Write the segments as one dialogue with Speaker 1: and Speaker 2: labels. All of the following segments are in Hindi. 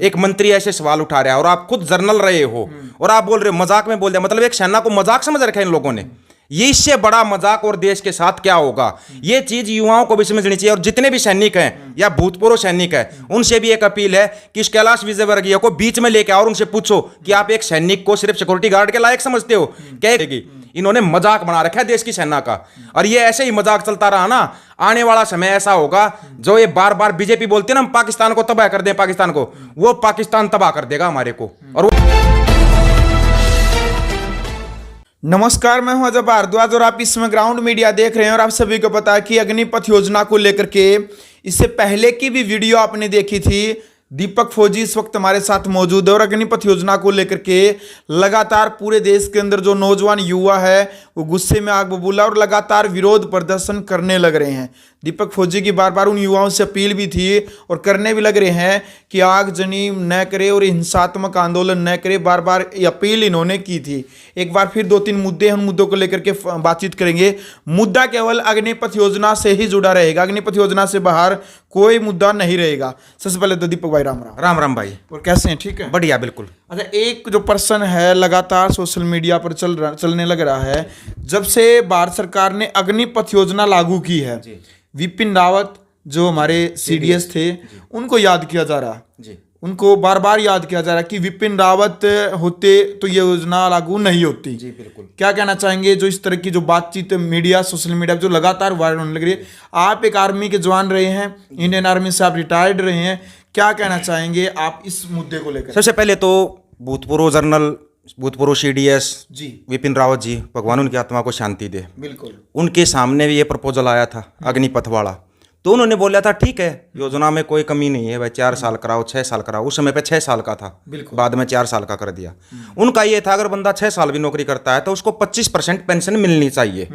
Speaker 1: एक मंत्री ऐसे सवाल उठा रहा है और आप खुद जर्नल रहे हो और आप बोल रहे हो, मजाक में बोल रहे, मतलब एक सेना को मजाक समझ रखा है इन लोगों ने। ये इससे बड़ा मजाक और देश के साथ क्या होगा, ये चीज युवाओं को भी समझनी चाहिए। और जितने भी सैनिक हैं या भूतपूर्व सैनिक हैं, उनसे भी एक अपील है कि इस कैलाश विजयवर्गीय को बीच में लेके आओ और उनसे पूछो कि आप एक सैनिक को सिर्फ सिक्योरिटी गार्ड के लायक समझते हो? कहेगी इन्होंने मजाक बना रखा है देश की सेना का, और ये ऐसे ही मजाक चलता रहा ना, आने वाला समय ऐसा होगा जो ये बार बार बीजेपी बोलती है ना, हम पाकिस्तान को तबाह कर दें, पाकिस्तान को, वो पाकिस्तान तबाह कर देगा हमारे को। और
Speaker 2: नमस्कार, मैं हूं अजय भारद्वाज और आप इसमें ग्राउंड मीडिया देख रहे हैं। और आप सभी को पता है कि अग्निपथ योजना को लेकर के इससे पहले की भी वीडियो आपने देखी थी। दीपक फौजी इस वक्त हमारे साथ मौजूद है और अग्निपथ योजना को लेकर के लगातार पूरे देश के अंदर जो नौजवान युवा है वो गुस्से में आग बबूला और लगातार विरोध प्रदर्शन करने लग रहे हैं। दीपक फौजी की बार बार उन युवाओं से अपील भी थी और करने भी लग रहे हैं कि आगजनी न करे और हिंसात्मक आंदोलन न करे। बार बार ये अपील इन्होंने की थी। एक बार फिर 2-3 मुद्दे हैं, उन मुद्दों को लेकर के बातचीत करेंगे। मुद्दा केवल अग्निपथ योजना से ही जुड़ा रहेगा, अग्निपथ योजना से बाहर कोई मुद्दा नहीं रहेगा। सबसे पहले तो दीपक भाई राम राम।
Speaker 1: राम राम भाई,
Speaker 2: और कैसे हैं? ठीक है,
Speaker 1: बढ़िया, बिल्कुल।
Speaker 2: अच्छा, एक जो पर्सन है लगातार सोशल मीडिया पर चलने लग रहा है, जब से भारत सरकार ने अग्निपथ योजना लागू की है, विपिन रावत जो हमारे सीडीएस थे उनको याद किया जा रहा है, उनको बार बार याद किया जा रहा है कि विपिन रावत होते तो ये योजना लागू नहीं होती।
Speaker 1: जी बिल्कुल।
Speaker 2: क्या कहना चाहेंगे जो इस तरह की जो बातचीत मीडिया सोशल मीडिया जो लगातार वायरल होने लग रही है? आप एक आर्मी के जवान रहे हैं, इंडियन आर्मी से आप रिटायर्ड रहे हैं, क्या कहना चाहेंगे आप इस मुद्दे को लेकर?
Speaker 1: सबसे पहले तो भूतपूर्व जनरल, भूतपूर्व सीडीएस
Speaker 2: जी
Speaker 1: विपिन रावत जी, भगवान उनकी आत्मा को शांति दे,
Speaker 2: बिल्कुल,
Speaker 1: उनके सामने भी ये प्रपोजल आया था अग्निपथ वाला, तो उन्होंने बोला था ठीक है, योजना में कोई कमी नहीं है भाई, 4 साल कराओ, 6 साल कराओ। उस समय पे 6 साल का था, बाद में 4 साल का कर दिया। उनका ये था अगर बंदा 6 साल भी नौकरी करता है तो उसको 25% पेंशन मिलनी चाहिए।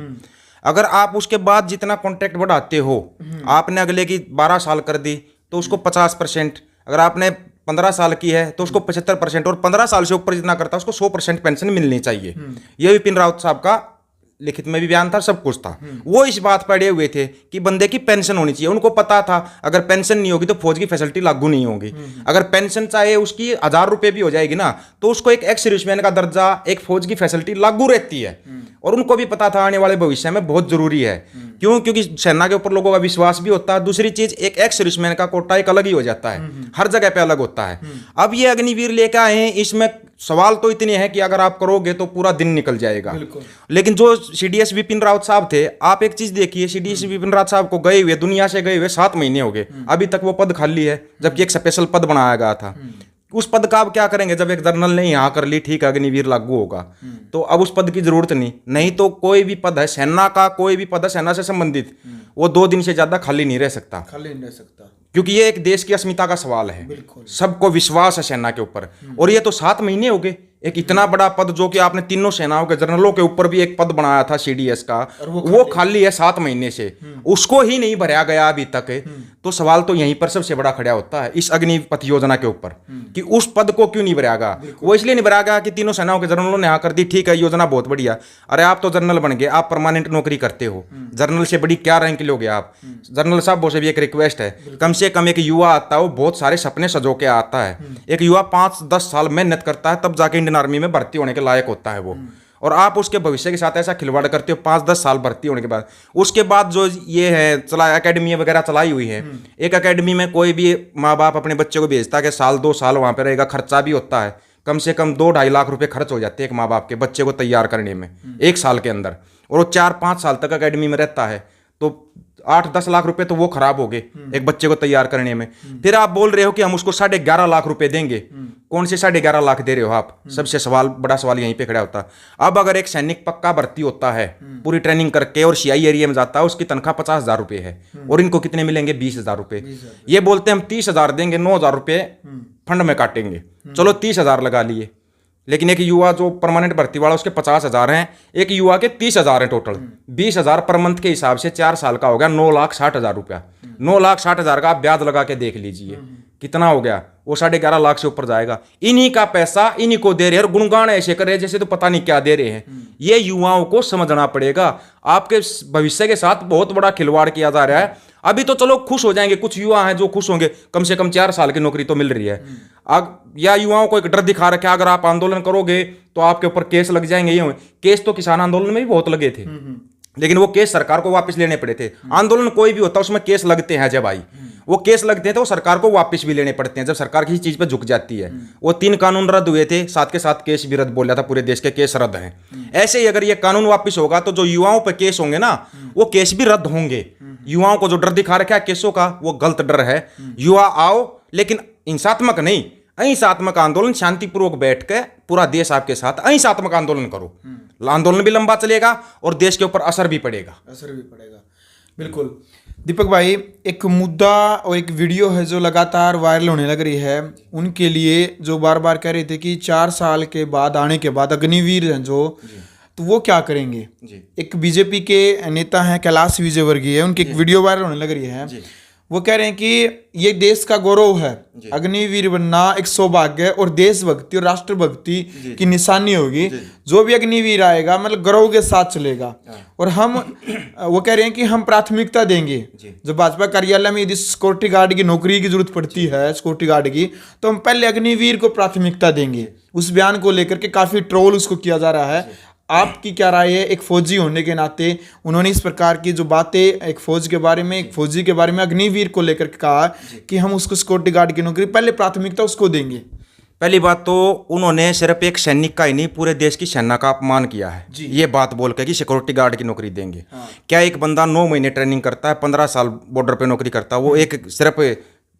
Speaker 1: अगर आप उसके बाद जितना कॉन्ट्रैक्ट बढ़ाते हो, आपने अगले की 12 साल कर दी तो उसको 50%, अगर आपने 15 साल की है तो उसको 75%, और 15 साल से ऊपर जितना करता है उसको 100% पेंशन मिलनी चाहिए। ये विपिन रावत साहब का लिखित में भी बयान था, सब कुछ था। वो इस बात पर अड़े हुए थे कि बंदे की पेंशन होनी चाहिए। उनको पता था अगर पेंशन नहीं होगी तो फौज की फैसिलिटी लागू नहीं होगी। अगर पेंशन चाहे उसकी 1000 रुपये भी हो जाएगी ना, तो उसको एक एक्स सर्विसमैन का दर्जा, एक फौज की फैसिलिटी लागू रहती है। और उनको भी पता था आने वाले भविष्य में बहुत जरूरी है। क्यों? क्योंकि सेना के ऊपर लोगों का विश्वास भी होता है। दूसरी चीज, एक एक्स सर्विसमैन का कोटा एक अलग ही हो जाता है, हर जगह पे अलग होता है। अब ये अग्निवीर लेकर आए हैं, इसमें सवाल तो इतने हैं कि अगर आप करोगे तो पूरा दिन निकल जाएगा। लेकिन जो सीडीएस विपिन रावत साहब थे, आप एक चीज देखिए, सीडीएस विपिन रावत साहब को गए हुए, दुनिया से गए हुए 7 महीने हो गए, अभी तक वो पद खाली है, जबकि एक स्पेशल पद बनाया गया था। उस पद का आप क्या करेंगे? जब एक जनरल ने यहाँ कर ली, ठीक है, अग्निवीर लागू होगा, तो अब उस पद की जरूरत नहीं तो कोई भी पद है सेना का, कोई भी पद है सेना से संबंधित, वो 2 दिन से ज्यादा खाली नहीं रह सकता, क्योंकि ये एक देश की अस्मिता का सवाल है। सबको विश्वास है सेना के ऊपर। और ये तो 7 महीने हो गए, एक इतना बड़ा पद जो कि आपने तीनों सेनाओं के जनरलों के ऊपर भी एक पद बनाया था सीडीएस का, वो खाली है 7 महीने से, उसको ही नहीं भरा गया अभी तक। तो सवाल तो यहीं पर सबसे बड़ा खड़ा होता है इस अग्निपथ योजना के ऊपर कि उस पद को क्यों नहीं भरा गया। वो इसलिए नहीं भरा गया कि तीनों सेनाओं के जनरलों ने यहाँ कर दी, ठीक है, योजना बहुत बढ़िया। अरे आप तो जनरल बन गए, आप परमानेंट नौकरी करते हो, जनरल से बड़ी क्या रैंक लोगे आप? जनरल साहब से भी एक रिक्वेस्ट है, कम से कम एक युवा आता है, वो बहुत सारे सपने सजो के आता है। एक युवा 5-10 साल मेहनत करता है, तब जाके इंडियन आर्मी में भर्ती होने के लायक होता है वो। और आप उसके भविष्य के साथ ऐसा खिलवाड़ करते हो 5-10 साल भर्ती होने के बाद। उसके बाद जो ये है अकेडमी वगैरह चलाई हुई है, एक अकेडमी में कोई भी माँ बाप अपने बच्चे को भेजता है कि 1-2 साल वहाँ पे रहेगा, खर्चा भी होता है, कम से कम 2-2.5 लाख रुपए खर्च हो जाते हैं एक माँ बाप के बच्चे को तैयार करने में 1 साल के अंदर। और वो 4-5 साल तक अकेडमी में रहता है, तो 8-10 लाख रुपए तो वो खराब हो गए एक बच्चे को तैयार करने में। फिर आप बोल रहे हो कि हम उसको 11.5 लाख रुपए देंगे। कौन से 11.5 लाख दे रहे हो आप? सबसे बड़ा सवाल यहीं पे खड़ा होता है। अब अगर एक सैनिक पक्का भर्ती होता है, पूरी ट्रेनिंग करके और सीआई एरिया में जाता है, उसकी तनख्वाह 50,000 रुपए है, और इनको कितने मिलेंगे? 20,000 रुपए। ये बोलते हैं हम 30,000 देंगे, 9,000 रुपए फंड में काटेंगे। चलो 30,000 लगा लिए, लेकिन एक युवा जो परमानेंट भर्ती वाला उसके 50,000 हैं, एक युवा के 30,000 हैं टोटल। 20,000 पर मंथ के हिसाब से 4 साल का हो गया 9,60,000 रुपया। 9,60,000 का आप ब्याज लगा के देख लीजिए कितना हो गया। वो 11.5 लाख से ऊपर जाएगा। इन्हीं का पैसा इन्हीं को दे रहे हैं और गुणगान ऐसे कर रहे हैं जैसे तो पता नहीं क्या दे रहे हैं। ये युवाओं को समझना पड़ेगा। आपके भविष्य के साथ बहुत बड़ा खिलवाड़ किया जा रहा है। अभी तो चलो खुश हो जाएंगे, कुछ युवा हैं जो खुश होंगे, कम से कम 4 साल की नौकरी तो मिल रही है। या युवाओं को एक डर दिखा रखा है, अगर आप आंदोलन करोगे तो आपके ऊपर केस लग जाएंगे। ये केस तो किसान आंदोलन में भी बहुत लगे थे, लेकिन वो केस सरकार को वापस लेने पड़े थे। आंदोलन कोई भी होता है उसमें केस लगते हैं जब भाई, वो केस लगते हैं तो सरकार को वापस भी लेने पड़ते हैं जब सरकार किसी चीज पे झुक जाती है। वो 3 कानून रद्द हुए थे, साथ के साथ केस भी रद्द बोला था, पूरे देश के केस रद्द हैं। ऐसे ही अगर ये कानून वापस होगा तो जो युवाओं पे केस होंगे ना, वो केस भी रद्द होंगे। युवाओं को जो डर दिखा रखा है केसों का, वो गलत डर है। युवा आओ, लेकिन हिंसात्मक नहीं, अहिंसात्मक आंदोलन, शांतिपूर्वक बैठ के पूरा देश आपके साथ, अहिंसात्मक आंदोलन करो। आंदोलन भी लंबा चलेगा और देश के ऊपर असर भी पड़ेगा।
Speaker 2: बिल्कुल। दीपक भाई, एक मुद्दा और एक वीडियो है जो लगातार वायरल होने लग रही है, उनके लिए जो बार बार कह रहे थे कि 4 साल के बाद आने के बाद अग्निवीर हैं जो, तो वो क्या करेंगे। एक बीजेपी के नेता हैं कैलाश विजयवर्गीय, उनकी एक वीडियो वायरल होने लग रही है। वो कह रहे हैं कि ये देश का गौरव है, अग्निवीर बनना एक सौभाग्य और देशभक्ति और राष्ट्रभक्ति की निशानी होगी। जो भी अग्निवीर आएगा मतलब गर्व के साथ चलेगा। और हम वो कह रहे हैं कि हम प्राथमिकता देंगे, जब भाजपा कार्यालय में यदि सिक्योरिटी गार्ड की नौकरी की जरूरत पड़ती है, सिक्योरिटी गार्ड की, तो हम पहले अग्निवीर को प्राथमिकता देंगे। उस बयान को लेकर के काफी ट्रोल उसको किया जा रहा है। आपकी क्या राय है? एक फौजी होने के नाते उन्होंने इस प्रकार की जो बातें एक फौज के बारे में, एक फौजी के बारे में, अग्निवीर को लेकर के कहा कि हम उसको सिक्योरिटी गार्ड की नौकरी पहले प्राथमिकता उसको देंगे।
Speaker 1: पहली बात तो उन्होंने सिर्फ एक सैनिक का ही नहीं, पूरे देश की सेना का अपमान किया है ये बात बोल के कि सिक्योरिटी गार्ड की नौकरी देंगे। क्या एक बंदा 9 महीने ट्रेनिंग करता है, 15 साल बॉर्डर पे नौकरी करता है, वो एक सिर्फ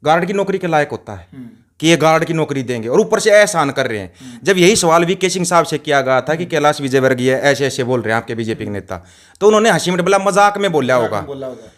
Speaker 1: गार्ड की नौकरी के लायक होता है कि ये गार्ड की नौकरी देंगे? और ऊपर से एहसान कर रहे हैं। जब यही सवाल वीके सिंह साहब से किया गया था कि कैलाश विजयवर्गीय ऐसे ऐसे बोल रहे हैं आपके बीजेपी के नेता, तो उन्होंने हंसी में बोला, मजाक में बोला होगा।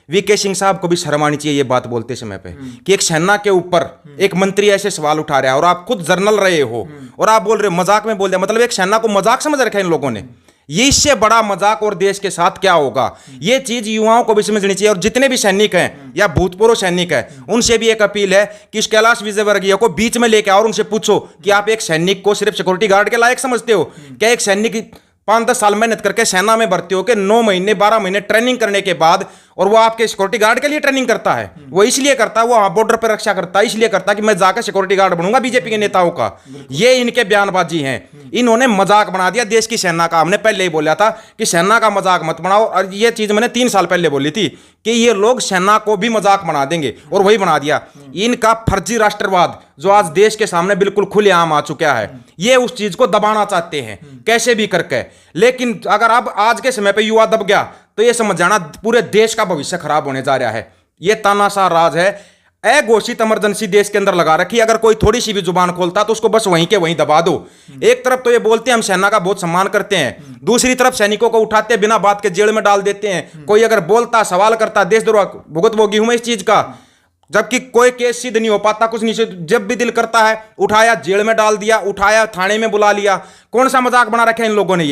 Speaker 1: वीके सिंह साहब को भी शर्म आनी चाहिए ये बात बोलते समय पे कि एक सेना के ऊपर एक मंत्री ऐसे सवाल उठा रहा है और आप खुद जर्नल रहे हो और आप बोल रहे हो मजाक में बोल दिया। मतलब एक सेना को मजाक समझ रखा है इन लोगों ने। ये इससे बड़ा मजाक और देश के साथ क्या होगा, ये चीज युवाओं को भी समझनी चाहिए। और जितने भी सैनिक हैं या भूतपूर्व सैनिक हैं, उनसे भी एक अपील है कि इस कैलाश विजयवर्गीय को बीच में लेके आओ और उनसे पूछो कि आप एक सैनिक को सिर्फ सिक्योरिटी गार्ड के लायक समझते हो क्या? एक सैनिक 5-10 साल मेहनत करके सेना में भर्ती होकर 9 महीने 12 महीने ट्रेनिंग करने के बाद, और वो आपके सिक्योरिटी गार्ड के लिए ट्रेनिंग करता है, वो इसलिए करता है, वो बॉर्डर पर रक्षा करता है, इसलिए करता है कि मैं जाकर सिक्योरिटी गार्ड बनूंगा बीजेपी के नेताओं का। ये इनके बयानबाजी हैं। इन्होंने मजाक बना दिया देश की सेना का। हमने पहले ही बोला था कि सेना का मजाक मत बनाओ, और ये चीज मैंने 3 साल पहले बोली थी कि ये लोग सेना को भी मजाक बना देंगे, और वही बना दिया। इनका फर्जी राष्ट्रवाद जो आज देश के सामने बिल्कुल खुलेआम आ चुका है, ये उस चीज को दबाना चाहते हैं कैसे भी करके। लेकिन अगर अब आज के समय पे युवा दब गया तो ये समझ जाना पूरे देश का भविष्य खराब होने जा रहा है। ये तानाशाह राज है, अघोषित इमरजेंसी देश के अंदर लगा रखी। अगर कोई थोड़ी सी भी जुबान खोलता तो उसको बस वहीं के वहीं दबा दो। एक तरफ तो ये बोलते हैं हम सेना का बहुत सम्मान करते हैं, दूसरी तरफ सैनिकों को उठाते बिना बात के जेल में डाल देते हैं। कोई अगर बोलता, सवाल करता, देशद्रोह भुगतभोगी हूं मैं इस चीज का, जबकि कोई केस सिद्ध नहीं हो पाता, कुछ नहीं। जब भी दिल करता है उठाया जेल में डाल दिया, उठाया थाने में बुला लिया। कौन सा मजाक बना रखा है इन लोगों ने?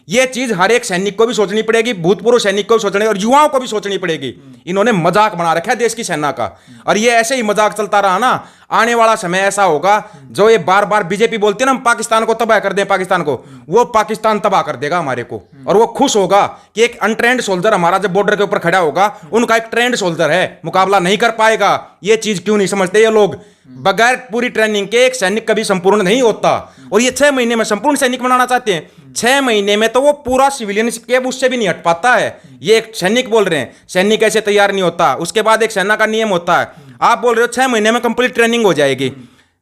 Speaker 1: ये चीज हर एक सैनिक को भी सोचनी पड़ेगी, भूतपूर्व सैनिक को भी सोचनी और युवाओं को भी सोचनी पड़ेगी। इन्होंने मजाक बना रखा है देश की सेना का, और ये ऐसे ही मजाक चलता रहा ना, आने वाला समय ऐसा होगा जो ये बार बार बीजेपी बोलती है ना हम पाकिस्तान को तबाह कर दें, पाकिस्तान को, वो पाकिस्तान तबाह कर देगा हमारे को। और वो खुश होगा कि एक अनट्रेंड सोल्जर हमारा जब बॉर्डर के ऊपर खड़ा होगा, उनका एक ट्रेंड सोल्जर है, मुकाबला नहीं कर पाएगा। ये चीज क्यों नहीं समझते ये लोग? बगैर पूरी ट्रेनिंग के एक सैनिक कभी संपूर्ण नहीं होता, और ये 6 महीने में संपूर्ण सैनिक बनाना चाहते हैं। 6 महीने में तो वो पूरा सिविलियन के उससे भी नहीं हट पाता है। ये एक सैनिक बोल रहे हैं, सैनिक ऐसे तैयार नहीं होता। उसके बाद एक सेना का नियम होता है, आप बोल रहे हो 6 महीने में कंप्लीट ट्रेनिंग हो जाएगी।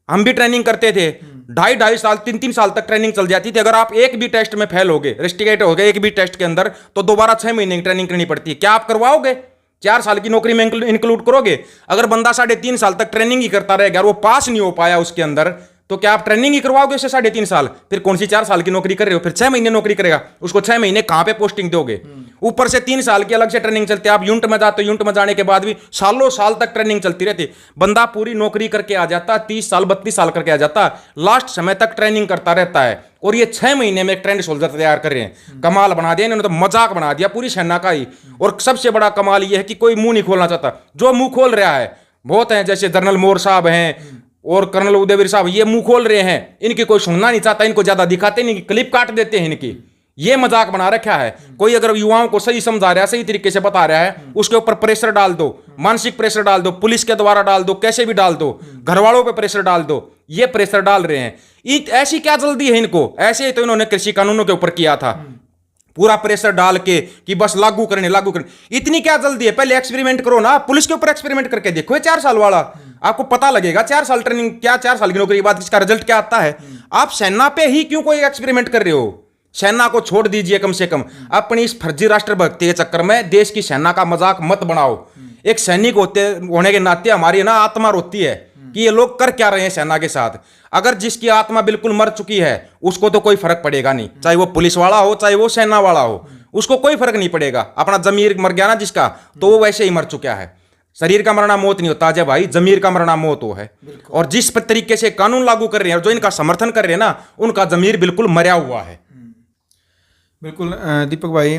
Speaker 1: हम भी ट्रेनिंग करते थे, 2.5 साल 3 साल तक ट्रेनिंग चल जाती थी। अगर आप एक भी टेस्ट में फेल हो गए, रेस्टिकेट हो गए एक भी टेस्ट के अंदर, तो दोबारा 6 महीने की ट्रेनिंग करनी पड़ती है। क्या आप करवाओगे? 4 साल की नौकरी में इंक्लूड करोगे? अगर बंदा 3.5 साल तक ट्रेनिंग ही करता रहेगा और वो पास नहीं हो पाया उसके अंदर, तो क्या आप ट्रेनिंग ही करवाओगे उसे 3.5 साल? फिर कौन सी 4 साल की नौकरी कर रहे हो? फिर 6 महीने नौकरी करेगा, उसको 6 महीने कहां पे पोस्टिंग दोगे? ऊपर से 3 साल की अलग से ट्रेनिंग चलती है। आप यूनिट में जाते हो, यूनिट में जाने के बाद भी सालों साल तक ट्रेनिंग चलती रहती। बंदा पूरी नौकरी करके आ जाता, 30 साल 32 साल करके आ जाता, लास्ट समय तक ट्रेनिंग करता रहता है। और ये 6 महीने में एक ट्रेंड सोल्जर तैयार कर रहे हैं। कमाल बना दिया इन्होंने, तो मजाक बना दिया पूरी सेना का ही। और सबसे बड़ा कमाल ये है कि कोई मुंह नहीं खोलना चाहता। जो मुंह खोल रहा है बहुत हैं, जैसे जनरल मोर साहब हैं और कर्नल उदयवीर साहब, ये मुंह खोल रहे हैं। इनकी कोई सुनना नहीं चाहता, इनको ज्यादा दिखाते नहीं, क्लिप काट देते हैं इनकी। ये मजाक बना रखा है। कोई अगर युवाओं को सही समझा रहा है, सही तरीके से बता रहा है, उसके ऊपर प्रेशर डाल दो, मानसिक प्रेशर डाल दो, पुलिस के द्वारा डाल दो, कैसे भी डाल दो, घर वालों पे प्रेशर डाल दो, ये प्रेशर डाल रहे हैं। ऐसी क्या जल्दी है इनको? ऐसे ही तो इन्होंने कृषि कानूनों के ऊपर किया था, पूरा प्रेशर डाल के कि बस लागू करने। इतनी क्या जल्दी है? पहले एक्सपेरिमेंट करो ना, पुलिस के ऊपर एक्सपेरिमेंट करके देखो। 4 साल वाला आपको पता लगेगा। 4 साल ट्रेनिंग क्या, 4 साल की नौकरी के बाद इसका रिजल्ट क्या आता है? आप सेना पे ही क्यों कोई एक्सपेरिमेंट कर रहे हो? सेना को छोड़ दीजिए कम से कम। अपनी इस फर्जी राष्ट्रभक्ति के चक्कर में देश की सेना का मजाक मत बनाओ। एक सैनिक होने के नाते हमारी ना आत्मा रोती है कि ये लोग कर क्या रहे हैं सेना के साथ। अगर जिसकी आत्मा बिल्कुल मर चुकी है उसको तो कोई फर्क पड़ेगा नहीं, चाहे वो पुलिस वाला हो चाहे वो सेना वाला हो, उसको कोई फर्क नहीं पड़ेगा। अपना जमीर मर गया ना जिसका, तो वो वैसे ही मर चुका है। शरीर का मरना मौत नहीं होता अजय भाई, जमीर का मरना मौत हो है। और जिस तरीके से कानून लागू कर रहे हैं और जो इनका समर्थन कर रहे हैं ना, उनका जमीर बिल्कुल मरा हुआ है।
Speaker 2: बिल्कुल दीपक भाई,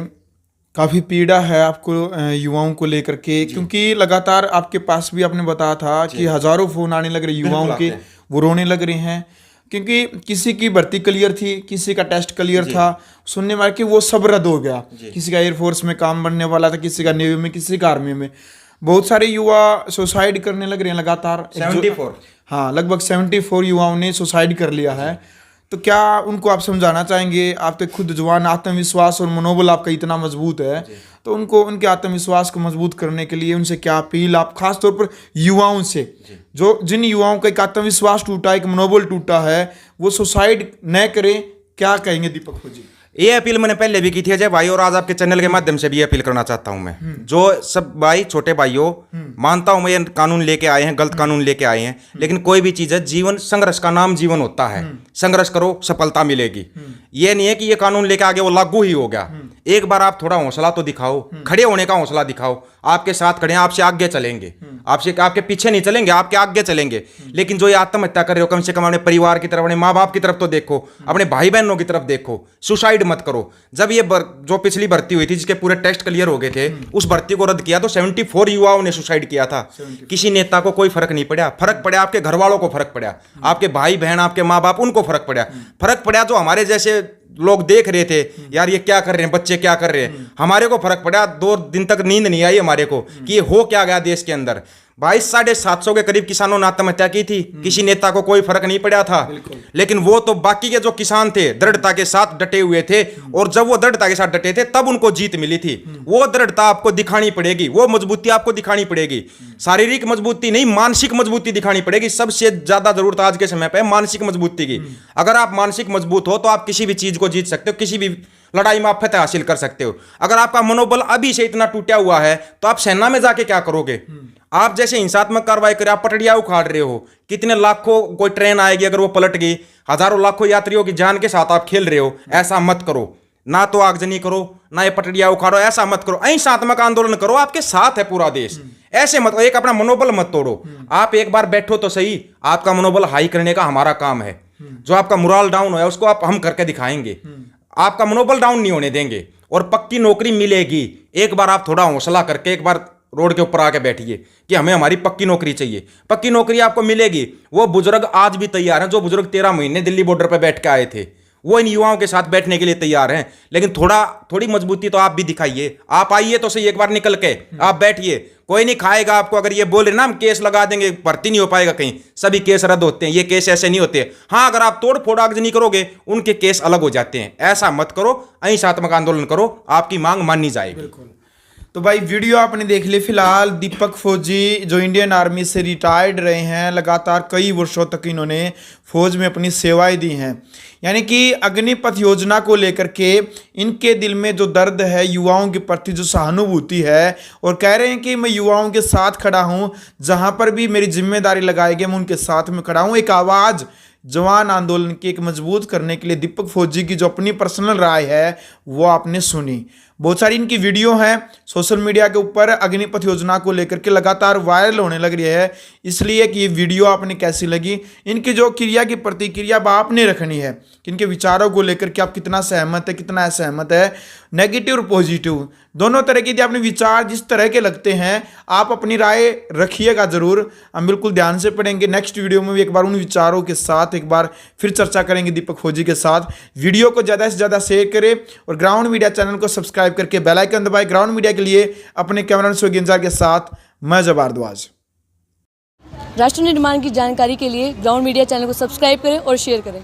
Speaker 2: काफ़ी पीड़ा है आपको युवाओं को लेकर के, क्योंकि लगातार आपके पास भी आपने बताया था कि हजारों फोन आने लग रहे युवाओं के, वो रोने लग रहे हैं क्योंकि किसी की भर्ती क्लियर थी, किसी का टेस्ट क्लियर था, सुनने में कि वो सब रद्द हो गया। किसी का एयरफोर्स में काम बनने वाला था, किसी का नेवी में, किसी का आर्मी में। बहुत सारे युवा सुसाइड करने लग रहे हैं लगातार।
Speaker 1: 74
Speaker 2: हाँ, लगभग 74 युवाओं ने सुसाइड कर लिया है। तो क्या उनको आप समझाना चाहेंगे? आप तो खुद जवान, आत्मविश्वास और मनोबल आपका इतना मजबूत है, तो उनको उनके आत्मविश्वास को मजबूत करने के लिए उनसे क्या अपील आप खास तौर पर युवाओं से, जो जिन युवाओं का एक आत्मविश्वास टूटा, एक मनोबल टूटा है, वो सुसाइड न करें, क्या कहेंगे दीपक फौजी?
Speaker 1: ये अपील मैंने पहले भी की थी अजय भाई, और आज आपके चैनल के माध्यम से भी अपील करना चाहता हूं मैं। जो सब भाई छोटे भाइयों, मानता हूं मैं ये कानून लेके आए हैं, गलत कानून लेके आए हैं, लेकिन कोई भी चीज है, जीवन संघर्ष का नाम जीवन होता है। संघर्ष करो, सफलता मिलेगी। ये नहीं है कि ये कानून लेके आगे वो लागू ही हो गया। एक बार आप थोड़ा हौसला तो दिखाओ, खड़े होने का हौसला दिखाओ। आपके साथ खड़े हैं, आपसे आगे चलेंगे, आपके पीछे नहीं चलेंगे, आपके आगे चलेंगे। लेकिन जो ये आत्महत्या कर रहे हो, कम से कम अपने परिवार की तरफ, अपने माँ बाप की तरफ तो देखो, अपने भाई बहनों की तरफ देखो। सुसाइड मत करो। जब ये जो पिछली भर्ती हुई थी, जिसके पूरे टेस्ट क्लियर हो गए थे, उस भर्ती को रद्द किया तो 74 युवाओं ने सुसाइड किया था। किसी नेता को कोई फर्क नहीं पड़ा। फर्क पड़ा आपके घर वालों को, फर्क पड़ा आपके भाई बहन, आपके माँ बाप, उनको फर्क पड़ा। फर्क पड़ा जो हमारे जैसे लोग देख रहे थे, यार ये क्या कर रहे हैं, बच्चे क्या कर रहे हैं। हमारे को फर्क पड़ा। 2 दिन तक नींद नहीं आई हमारे को कि ये हो क्या गया देश के अंदर। 750 के करीब किसानों ने आत्महत्या की थी। किसी नेता को कोई फर्क नहीं पड़ा था। लेकिन वो तो बाकी के जो किसान थे दृढ़ता के साथ डटे हुए थे, और जब वो दृढ़ता के साथ डटे थे तब उनको जीत मिली थी। वो दृढ़ता आपको दिखानी पड़ेगी, वो मजबूती आपको दिखानी पड़ेगी। शारीरिक मजबूती नहीं, मानसिक मजबूती दिखानी पड़ेगी। सबसे ज्यादा जरूरत आज के समय पे मानसिक मजबूती की। अगर आप मानसिक मजबूत हो तो आप किसी भी चीज को जीत सकते हो, किसी भी लड़ाई में आप फतह हासिल कर सकते हो। अगर आपका मनोबल अभी से इतना टूटा हुआ है तो आप सेना में जाके क्या करोगे? आप जैसे हिंसात्मक कार्रवाई करें, आप पटड़ियां उखाड़ रहे हो। कितने लाखों कोई ट्रेन आएगी, अगर वो पलट गई, हजारों लाखों यात्रियों की जान के साथ आप खेल रहे हो। ऐसा मत करो। ना तो आगजनी करो, ना ये पटड़ियां उखाड़ो, ऐसा मत करो। अहिंसात्मक आंदोलन करो, आपके साथ है पूरा देश। ऐसे मत, एक अपना मनोबल मत तोड़ो। आप एक बार बैठो तो सही, आपका मनोबल हाई करने का हमारा काम है। जो आपका मोरल डाउन है उसको हम करके दिखाएंगे। आपका मनोबल डाउन नहीं होने देंगे, और पक्की नौकरी मिलेगी। एक बार आप थोड़ा हौसला करके एक बार रोड के ऊपर आके बैठिए कि हमें हमारी पक्की नौकरी चाहिए। पक्की नौकरी आपको मिलेगी। वो बुजुर्ग आज भी तैयार हैं, जो बुजुर्ग 13 महीने दिल्ली बॉर्डर पर बैठ के आए थे, वो इन युवाओं के साथ बैठने के लिए तैयार हैं। लेकिन थोड़ी मजबूती तो आप भी दिखाइए। आप आइए तो सही, एक बार निकल के आप बैठिए। कोई नहीं खाएगा आपको। अगर ये बोल रहे ना हम केस लगा देंगे, भर्ती नहीं हो पाएगा कहीं, सभी केस रद्द होते हैं। ये केस ऐसे नहीं होते। हाँ, अगर आप तोड़ फोड़ आगजनी करोगे, उनके केस अलग हो जाते हैं। ऐसा मत करो, अहिंसात्मक आंदोलन करो, आपकी मांग मानी जाएगी।
Speaker 2: तो भाई वीडियो आपने देख ली। फिलहाल दीपक फौजी जो इंडियन आर्मी से रिटायर्ड रहे हैं, लगातार कई वर्षों तक इन्होंने फौज में अपनी सेवाएं दी हैं। यानी कि अग्निपथ योजना को लेकर के इनके दिल में जो दर्द है, युवाओं के प्रति जो सहानुभूति है, और कह रहे हैं कि मैं युवाओं के साथ खड़ा हूं, जहां पर भी मेरी जिम्मेदारी लगाई गई मैं उनके साथ में खड़ा हूं। एक आवाज़ जवान आंदोलन की एक मजबूत करने के लिए दीपक फौजी की जो अपनी पर्सनल राय है वो आपने सुनी। बहुत सारी इनकी वीडियो हैं सोशल मीडिया के ऊपर अग्निपथ योजना को लेकर के लगातार वायरल होने लग रही है। इसलिए कि ये वीडियो आपने कैसी लगी, इनकी जो क्रिया की प्रतिक्रिया आपने रखनी है कि इनके विचारों को लेकर के आप कितना सहमत है, कितना असहमत है, नेगेटिव और पॉजिटिव दोनों तरह के यदि अपने विचार जिस तरह के लगते हैं आप अपनी राय रखिएगा जरूर। हम बिल्कुल ध्यान से पढ़ेंगे। नेक्स्ट वीडियो में भी एक बार उन विचारों के साथ एक बार फिर चर्चा करेंगे दीपक फौजी के साथ। वीडियो को ज़्यादा से ज़्यादा शेयर करें और ग्राउंड मीडिया चैनल को सब्सक्राइब करके बेल आइकन दबाएं। ग्राउंड मीडिया के लिए अपने कैमरामैन सुगेंजार के साथ मैं जब भारद्वाज।
Speaker 3: राष्ट्र निर्माण की जानकारी के लिए ग्राउंड मीडिया चैनल को सब्सक्राइब करें और शेयर करें।